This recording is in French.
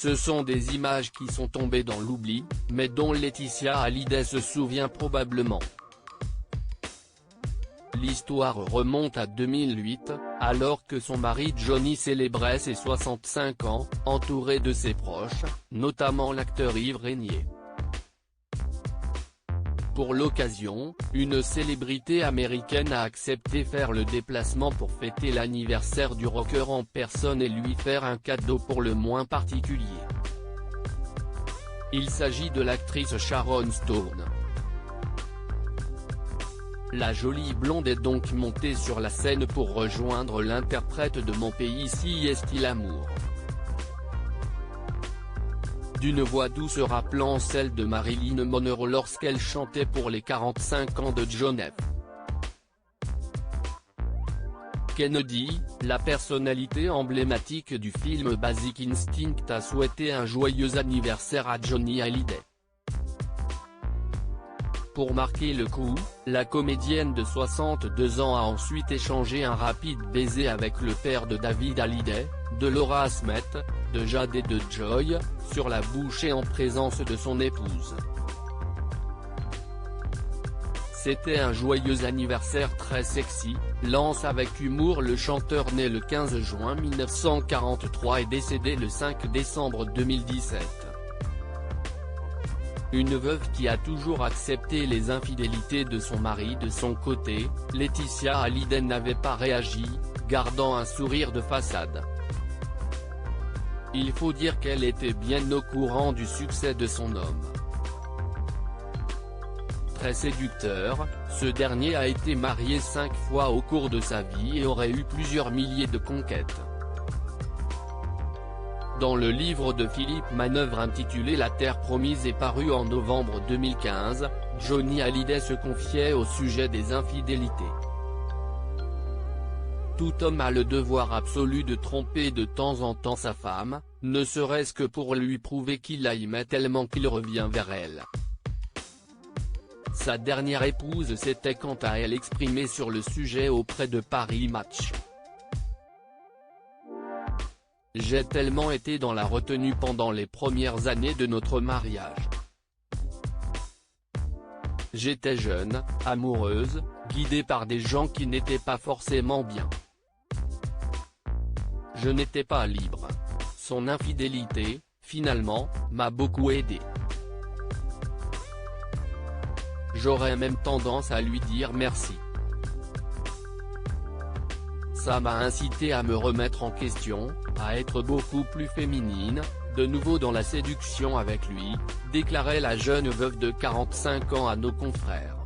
Ce sont des images qui sont tombées dans l'oubli, mais dont Laetitia Hallyday se souvient probablement. L'histoire remonte à 2008, alors que son mari Johnny célébrait ses 65 ans, entouré de ses proches, notamment l'acteur Yves Régnier. Pour l'occasion, une célébrité américaine a accepté faire le déplacement pour fêter l'anniversaire du rocker en personne et lui faire un cadeau pour le moins particulier. Il s'agit de l'actrice Sharon Stone. La jolie blonde est donc montée sur la scène pour rejoindre l'interprète de Mon pays si est-il amour. D'une voix douce rappelant celle de Marilyn Monroe lorsqu'elle chantait pour les 45 ans de John F. Kennedy, la personnalité emblématique du film Basic Instinct a souhaité un joyeux anniversaire à Johnny Hallyday. Pour marquer le coup, la comédienne de 62 ans a ensuite échangé un rapide baiser avec le père de David Hallyday, de Laura Smet, de Jade et de Joy, sur la bouche et en présence de son épouse. C'était un joyeux anniversaire très sexy, lance avec humour le chanteur né le 15 juin 1943 et décédé le 5 décembre 2017. Une veuve qui a toujours accepté les infidélités de son mari. De son côté, Laetitia Hallyday n'avait pas réagi, gardant un sourire de façade. Il faut dire qu'elle était bien au courant du succès de son homme. Très séducteur, ce dernier a été marié 5 fois au cours de sa vie et aurait eu plusieurs milliers de conquêtes. Dans le livre de Philippe Manœuvre intitulé La Terre Promise et paru en novembre 2015, Johnny Hallyday se confiait au sujet des infidélités. Tout homme a le devoir absolu de tromper de temps en temps sa femme, ne serait-ce que pour lui prouver qu'il l'aimait tellement qu'il revient vers elle. Sa dernière épouse s'était quant à elle exprimée sur le sujet auprès de Paris Match. J'ai tellement été dans la retenue pendant les premières années de notre mariage. J'étais jeune, amoureuse, guidée par des gens qui n'étaient pas forcément bien. Je n'étais pas libre. Son infidélité, finalement, m'a beaucoup aidé. J'aurais même tendance à lui dire merci. Ça m'a incité à me remettre en question, à être beaucoup plus féminine, de nouveau dans la séduction avec lui, déclarait la jeune veuve de 45 ans à nos confrères.